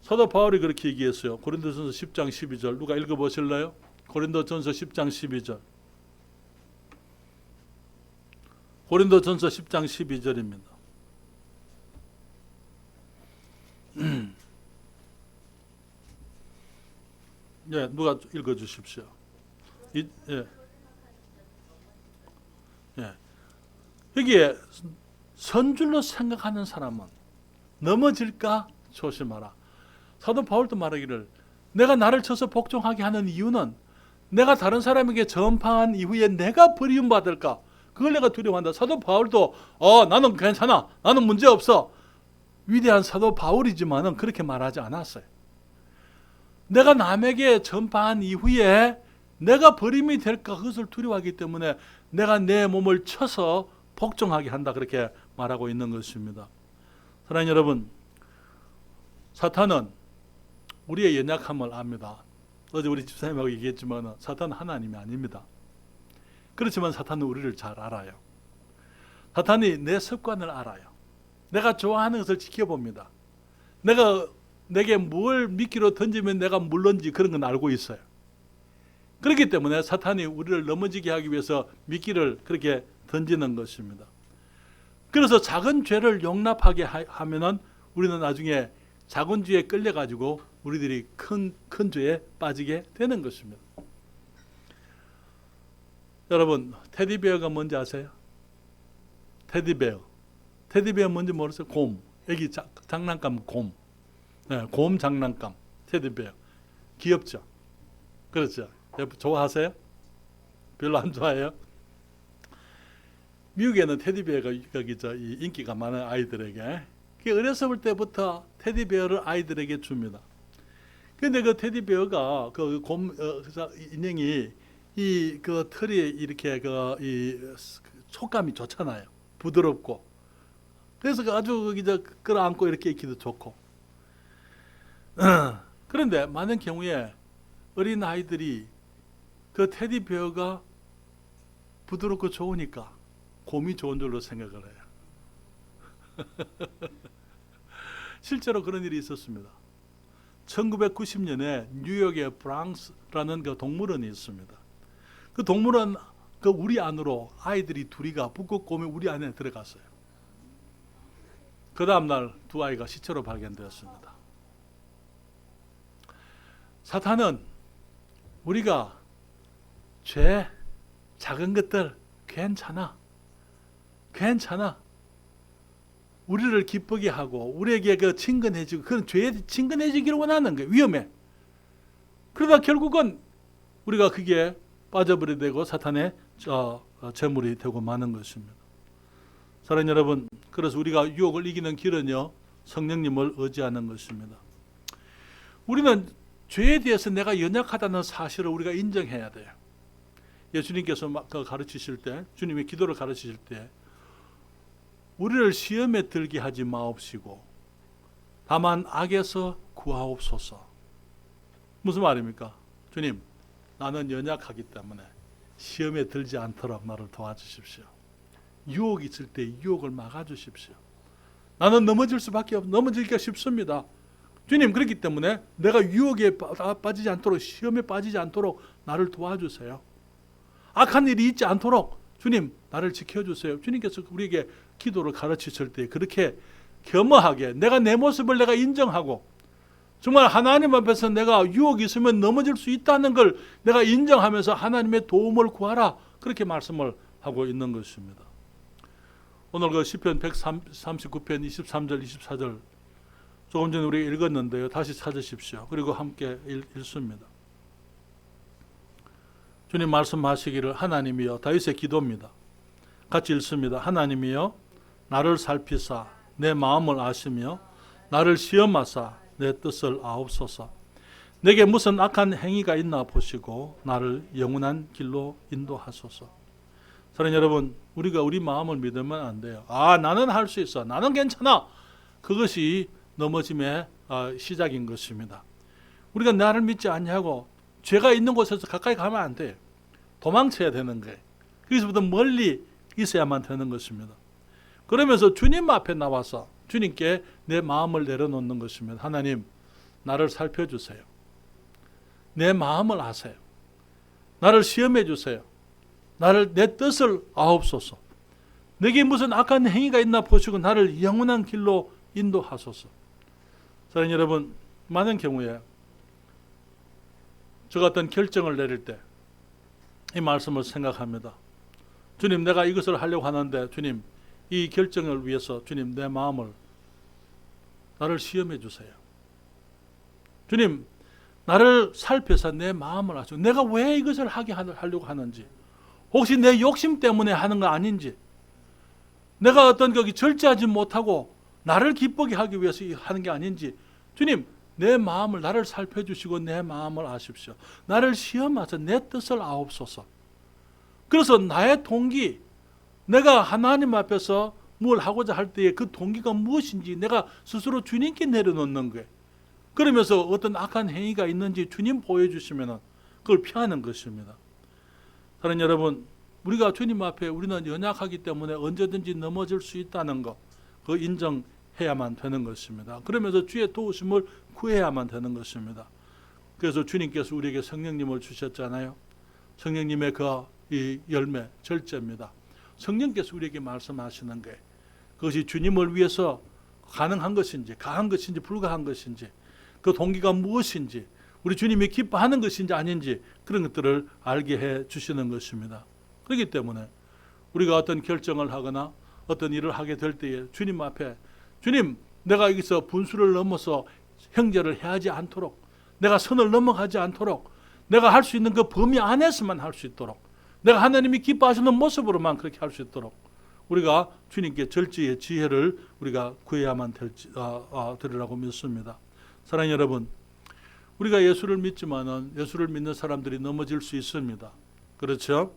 S1: 사도 바울이 그렇게 얘기했어요. 고린도전서 10장 12절 누가 읽어보실래요? 고린도전서 10장 12절. 고린도전서 10장 12절입니다. 예, 누가 읽어주십시오. 여기에 선줄로 생각하는 사람은 넘어질까 조심하라. 사도 바울도 말하기를 내가 나를 쳐서 복종하게 하는 이유는 내가 다른 사람에게 전파한 이후에 내가 버림받을까 그걸 내가 두려워한다. 사도 바울도 나는 괜찮아. 나는 문제없어. 위대한 사도 바울이지만은 그렇게 말하지 않았어요. 내가 남에게 전파한 이후에 내가 버림이 될까 그것을 두려워하기 때문에 내가 내 몸을 쳐서 복종하게 한다, 그렇게 말하고 있는 것입니다. 사랑하는 여러분, 사탄은 우리의 연약함을 압니다. 어제 우리 집사님하고 얘기했지만 사탄은 하나님이 아닙니다. 그렇지만 사탄은 우리를 잘 알아요. 사탄이 내 습관을 알아요. 내가 좋아하는 것을 지켜봅니다. 내게 뭘 미끼로 던지면 내가 물런지 그런 건 알고 있어요. 그렇기 때문에 사탄이 우리를 넘어지게 하기 위해서 미끼를 그렇게 던지는 것입니다. 그래서 작은 죄를 용납하게 하면은 우리는 나중에 작은 죄에 끌려가지고 우리들이 큰 죄에 빠지게 되는 것입니다. 여러분, 테디베어가 뭔지 아세요? 테디베어 뭔지 모르세요? 곰. 애기 장난감 곰. 네, 곰 장난감. 테디베어. 귀엽죠? 그렇죠? 좋아하세요? 별로 안 좋아해요? 미국에는 테디베어가 인기가 많은 아이들에게, 어렸을 때부터 테디베어를 아이들에게 줍니다. 그런데 그 테디베어가 그 인형이 그 털이 이렇게 촉감이 좋잖아요. 부드럽고. 그래서 아주 끌어안고 이렇게 있기도 좋고. 그런데 많은 경우에 어린 아이들이 그 테디베어가 부드럽고 좋으니까 곰이 좋은 줄로 생각을 해요. 실제로 그런 일이 있었습니다. 1990년에 뉴욕의 브랑스라는 그 동물원이 있습니다. 그 동물원 그 우리 안으로 아이들이 둘이가 북극곰이 우리 안에 들어갔어요. 그 다음날 두 아이가 시체로 발견되었습니다. 사탄은 우리가 죄, 작은 것들 괜찮아. 우리를 기쁘게 하고 우리에게 친근해지고 그런 죄에 친근해지기를 원하는 거예요. 위험해. 그러다 결국은 우리가 그게 빠져버리게 되고 사탄의 제물이 되고 마는 것입니다. 사랑하는 여러분, 그래서 우리가 유혹을 이기는 길은요, 성령님을 의지하는 것입니다. 우리는 죄에 대해서 내가 연약하다는 사실을 우리가 인정해야 돼요. 예수님께서 가르치실 때, 주님의 기도를 가르치실 때 우리를 시험에 들게 하지 마옵시고 다만 악에서 구하옵소서. 무슨 말입니까? 주님, 나는 연약하기 때문에 시험에 들지 않도록 나를 도와주십시오. 유혹이 있을 때 유혹을 막아주십시오. 나는 넘어지기가 쉽습니다. 주님, 그렇기 때문에 내가 유혹에 빠지지 않도록, 시험에 빠지지 않도록 나를 도와주세요. 악한 일이 있지 않도록 주님, 나를 지켜주세요. 주님께서 우리에게 기도를 가르치실 때 그렇게 겸허하게 내가 모습을 인정하고 정말 하나님 앞에서 내가 유혹이 있으면 넘어질 수 있다는 걸 내가 인정하면서 하나님의 도움을 구하라, 그렇게 말씀을 하고 있는 것입니다. 오늘 그 시편 139편 23절 24절 조금 전에 우리가 읽었는데요. 다시 찾으십시오. 그리고 함께 읽습니다. 주님 말씀하시기를, 하나님이여, 다윗의 기도입니다. 같이 읽습니다. 하나님이여, 나를 살피사 내 마음을 아시며 나를 시험하사 내 뜻을 아옵소서. 내게 무슨 악한 행위가 있나 보시고 나를 영원한 길로 인도하소서. 사랑하는 여러분, 우리가 우리 마음을 믿으면 안 돼요. 나는 할 수 있어, 나는 괜찮아. 그것이 넘어짐의 시작인 것입니다. 우리가 나를 믿지 않냐고 죄가 있는 곳에서 가까이 가면 안 돼요. 도망쳐야 되는 거예요. 거기서부터 멀리 있어야만 되는 것입니다. 그러면서 주님 앞에 나와서 주님께 내 마음을 내려놓는 것입니다. 하나님, 나를 살펴주세요. 내 마음을 아세요. 나를 시험해 주세요. 내 뜻을 아옵소서. 내게 무슨 악한 행위가 있나 보시고 나를 영원한 길로 인도하소서. 사랑하는 여러분, 많은 경우에 저 같은 결정을 내릴 때 이 말씀을 생각합니다. 주님, 내가 이것을 하려고 하는데 주님, 이 결정을 위해서 주님, 내 마음을, 나를 시험해 주세요. 주님, 나를 살펴서 내 마음을 아시고 내가 왜 이것을 하려고 하는지, 혹시 내 욕심 때문에 하는 거 아닌지, 내가 어떤 절제하지 못하고 나를 기쁘게 하기 위해서 하는 게 아닌지, 주님, 내 마음을 나를 살펴주시고 내 마음을 아십시오. 나를 시험하사 내 뜻을 아옵소서. 그래서 나의 동기, 내가 하나님 앞에서 뭘 하고자 할 때에 그 동기가 무엇인지 내가 스스로 주님께 내려놓는 거예요. 그러면서 어떤 악한 행위가 있는지 주님 보여주시면 그걸 피하는 것입니다. 사랑하는 여러분, 우리가 주님 앞에 우리는 연약하기 때문에 언제든지 넘어질 수 있다는 것, 그 인정해야만 되는 것입니다. 그러면서 주의 도우심을 구해야만 되는 것입니다. 그래서 주님께서 우리에게 성령님을 주셨잖아요. 성령님의 이 열매, 절제입니다. 성령께서 우리에게 말씀하시는 거예요. 그것이 주님을 위해서 가능한 것인지, 가한 것인지, 불가한 것인지, 그 동기가 무엇인지, 우리 주님이 기뻐하는 것인지 아닌지 그런 것들을 알게 해 주시는 것입니다. 그렇기 때문에 우리가 어떤 결정을 하거나 어떤 일을 하게 될 때에 주님 앞에, 주님, 내가 여기서 분수를 넘어서 형제를 해하지 않도록, 내가 선을 넘어가지 않도록, 내가 할 수 있는 그 범위 안에서만 할 수 있도록, 내가 하나님이 기뻐하시는 모습으로만 그렇게 할 수 있도록 우리가 주님께 절제의 지혜를 우리가 구해야만 되리라고 믿습니다. 사랑하는 여러분, 우리가 예수를 믿지만은 예수를 믿는 사람들이 넘어질 수 있습니다. 그렇죠?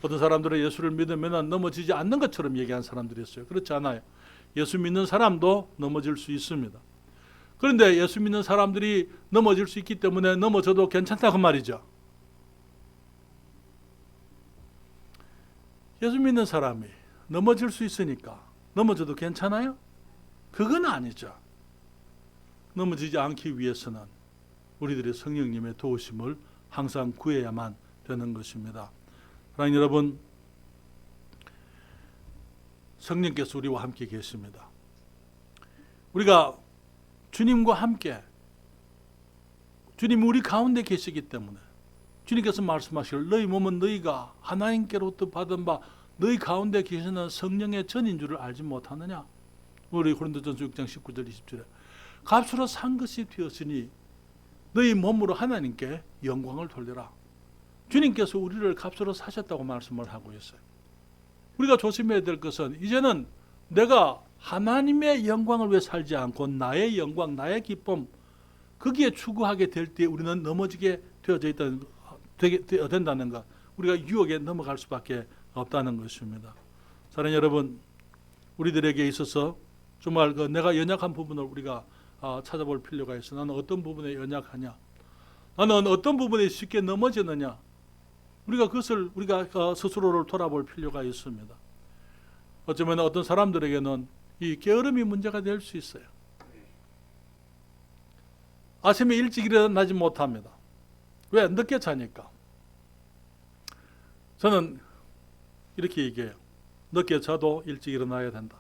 S1: 어떤 사람들은 예수를 믿으면 넘어지지 않는 것처럼 얘기한 사람들이 있어요. 그렇지 않아요. 예수 믿는 사람도 넘어질 수 있습니다. 그런데 예수 믿는 사람들이 넘어질 수 있기 때문에 넘어져도 괜찮다 그 말이죠. 예수 믿는 사람이 넘어질 수 있으니까 넘어져도 괜찮아요? 그건 아니죠. 넘어지지 않기 위해서는 우리들의 성령님의 도우심을 항상 구해야만 되는 것입니다. 사랑하는 여러분, 성령께서 우리와 함께 계십니다. 우리가 주님과 함께, 주님이 우리 가운데 계시기 때문에 주님께서 말씀하시길 너희 몸은 너희가 하나님께로부터 받은 바 너희 가운데 계시는 성령의 전인 줄을 알지 못하느냐. 우리 고린도전서 6장 19절 20절에 값으로 산 것이 되었으니 너희 몸으로 하나님께 영광을 돌려라. 주님께서 우리를 값으로 사셨다고 말씀을 하고 있어요. 우리가 조심해야 될 것은 이제는 내가 하나님의 영광을 위해 살지 않고 나의 영광, 나의 기쁨 거기에 추구하게 될 때 우리는 넘어지게 된다는 것, 우리가 유혹에 넘어갈 수밖에 없다는 것입니다. 사랑하는 여러분, 우리들에게 있어서 정말 내가 연약한 부분을 우리가 찾아볼 필요가 있어. 나는 어떤 부분에 연약하냐? 나는 어떤 부분에 쉽게 넘어지느냐? 우리가 그것을 우리가 스스로를 돌아볼 필요가 있습니다. 어쩌면 어떤 사람들에게는 이 게으름이 문제가 될 수 있어요. 아침에 일찍 일어나지 못합니다. 왜? 늦게 자니까. 저는 이렇게 얘기해요. 늦게 자도 일찍 일어나야 된다.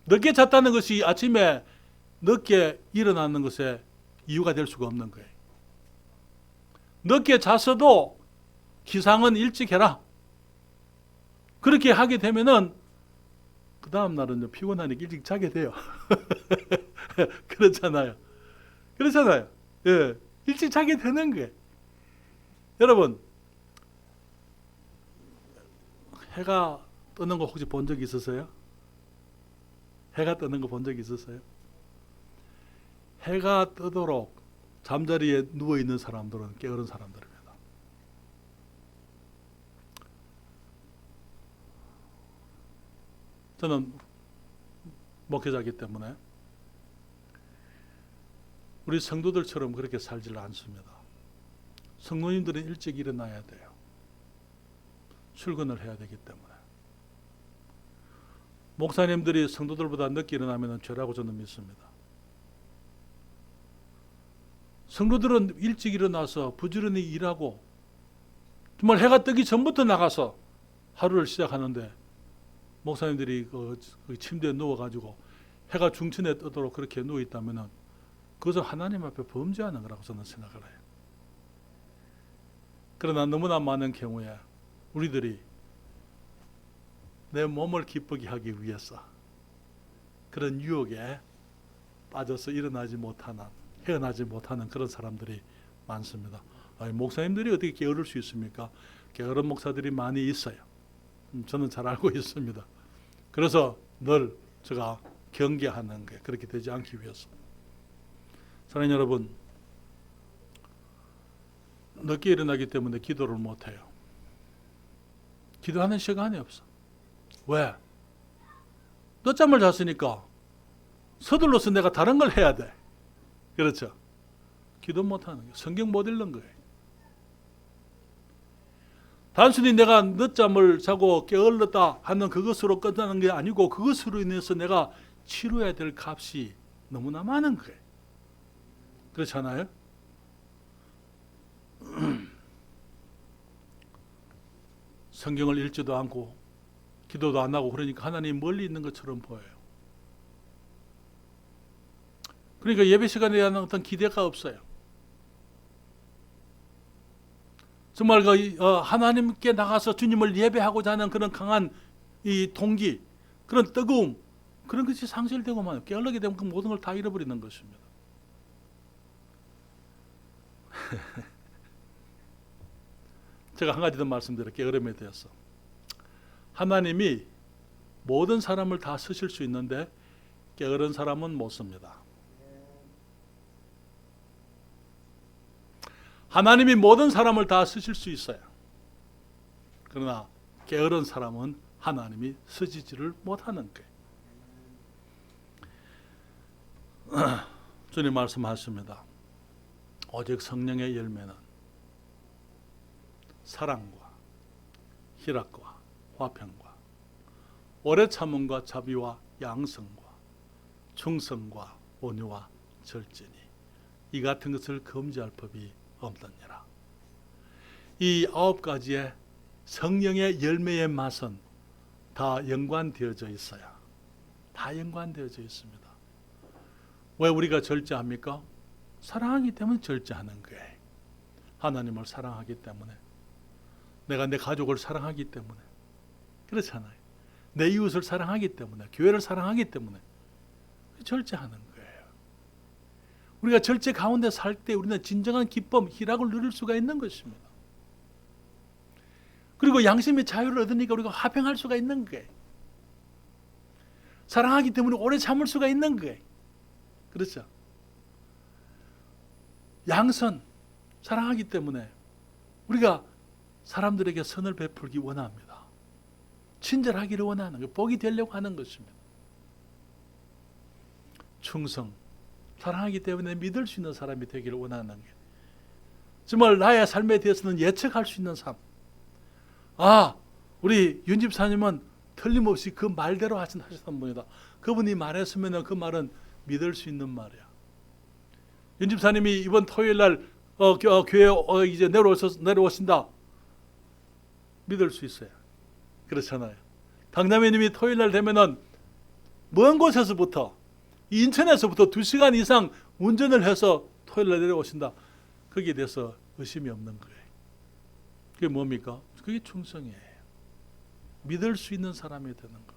S1: 늦게 잤다는 것이 아침에 늦게 일어나는 것에 이유가 될 수가 없는 거예요. 늦게 잤어도 기상은 일찍 해라. 그렇게 하게 되면은 그 다음 날은 피곤하니까 일찍 자게 돼요. 그렇잖아요. 그렇잖아요. 예, 일찍 자게 되는 거예요. 여러분, 해가 뜨는 거 혹시 본 적 있으세요? 해가 뜨는 거 본 적 있으세요? 해가 뜨도록 잠자리에 누워있는 사람들은 게으른 사람들입니다. 저는 목회자이기 때문에 우리 성도들처럼 그렇게 살지를 않습니다. 성도님들은 일찍 일어나야 돼요. 출근을 해야 되기 때문에. 목사님들이 성도들보다 늦게 일어나면 죄라고 저는 믿습니다. 성도들은 일찍 일어나서 부지런히 일하고 정말 해가 뜨기 전부터 나가서 하루를 시작하는데 목사님들이 그 침대에 누워가지고 해가 중천에 뜨도록 그렇게 누워있다면 그것은 하나님 앞에 범죄하는 거라고 저는 생각을 해요. 그러나 너무나 많은 경우에 우리들이 내 몸을 기쁘게 하기 위해서 그런 유혹에 빠져서 일어나지 못하는, 헤어나지 못하는 그런 사람들이 많습니다. 목사님들이 어떻게 게으를 수 있습니까? 게으른 목사들이 많이 있어요. 저는 잘 알고 있습니다. 그래서 늘 제가 경계하는 게 그렇게 되지 않기 위해서. 사랑하는 여러분, 늦게 일어나기 때문에 기도를 못해요. 기도하는 시간이 없어. 왜? 늦잠을 잤으니까 서둘러서 내가 다른 걸 해야 돼. 그렇죠? 기도 못하는 거예요. 성경 못 읽는 거예요. 단순히 내가 늦잠을 자고 게을렀다 하는 그것으로 끝나는 게 아니고 그것으로 인해서 내가 치러야 될 값이 너무나 많은 거예요. 그렇잖아요? 성경을 읽지도 않고 기도도 안 하고 그러니까 하나님 멀리 있는 것처럼 보여요. 그러니까 예배 시간에 대한 어떤 기대가 없어요. 정말 하나님께 나가서 주님을 예배하고자 하는 그런 강한 이 동기, 그런 뜨거움, 그런 것이 상실되고만 게을르게 되면 그 모든 걸 다 잃어버리는 것입니다. 제가 한 가지 더 말씀드릴게요. 게으름에 대해서. 하나님이 모든 사람을 다 쓰실 수 있는데 게으른 사람은 못 씁니다. 하나님이 모든 사람을 다 쓰실 수 있어요. 그러나 게으른 사람은 하나님이 쓰지지를 못하는 거예요. 주님 말씀하십니다. 오직 성령의 열매는 사랑과 희락과 화평과 오래 참음과 자비와 양성과 충성과 온유와 절제니 이 같은 것을 금지할 법이 없느니라. 이 9가지의 성령의 열매의 맛은 다 연관되어져 있어요. 다 연관되어져 있습니다. 왜 우리가 절제합니까? 사랑하기 때문에 절제하는 거예요. 하나님을 사랑하기 때문에, 내가 내 가족을 사랑하기 때문에, 그렇잖아요. 내 이웃을 사랑하기 때문에, 교회를 사랑하기 때문에 절제하는 거예요. 우리가 절제 가운데 살 때 우리는 진정한 기쁨, 희락을 누릴 수가 있는 것입니다. 그리고 양심의 자유를 얻으니까 우리가 화평할 수가 있는 거예요. 사랑하기 때문에 오래 참을 수가 있는 거예요. 그렇죠? 양선, 사랑하기 때문에 우리가 사람들에게 선을 베풀기 원합니다. 친절하기를 원하는 거예요. 복이 되려고 하는 것입니다. 충성, 사랑하기 때문에 믿을 수 있는 사람이 되기를 원하는 거예요. 정말 나의 삶에 대해서는 예측할 수 있는 삶. 우리 윤 집사님은 틀림없이 그 말대로 하셨던 분이다. 그분이 말했으면 그 말은 믿을 수 있는 말이야. 윤 집사님이 이번 토요일 날 교회 이제 내려오신다. 믿을 수 있어요. 그렇잖아요. 강남회님이 토요일 날 되면은 먼 곳에서부터 인천에서부터 2시간 이상 운전을 해서 토요일 날 내려오신다. 거기에 대해서 의심이 없는 거예요. 그게 뭡니까? 그게 충성이에요. 믿을 수 있는 사람이 되는 것.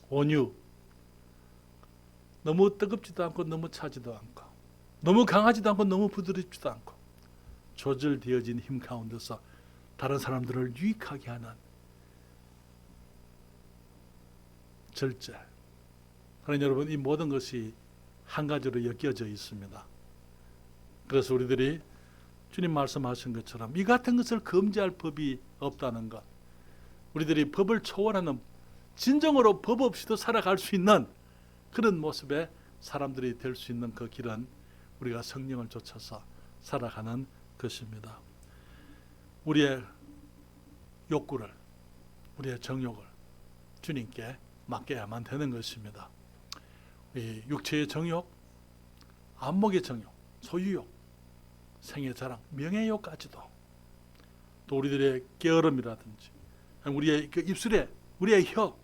S1: 온유. 너무 뜨겁지도 않고 너무 차지도 않고 너무 강하지도 않고 너무 부드럽지도 않고 조절되어진 힘 가운데서 다른 사람들을 유익하게 하는 절제. 하나님 여러분, 이 모든 것이 한 가지로 엮여져 있습니다. 그래서 우리들이 주님 말씀하신 것처럼 이 같은 것을 금지할 법이 없다는 것, 우리들이 법을 초월하는, 진정으로 법 없이도 살아갈 수 있는 그런 모습의 사람들이 될 수 있는 그 길은 우리가 성령을 쫓아서 살아가는 것입니다. 우리의 욕구를, 우리의 정욕을 주님께 맡겨야만 되는 것입니다. 이 육체의 정욕, 안목의 정욕, 소유욕, 생의 자랑, 명예욕까지도, 또 우리들의 게으름이라든지 우리의 그 입술에, 우리의 혀,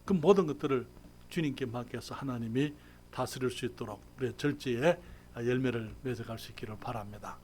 S1: 그 모든 것들을 주님께 맡겨서 하나님이 다스릴 수 있도록 우리의 절제의 열매를 맺어갈 수 있기를 바랍니다.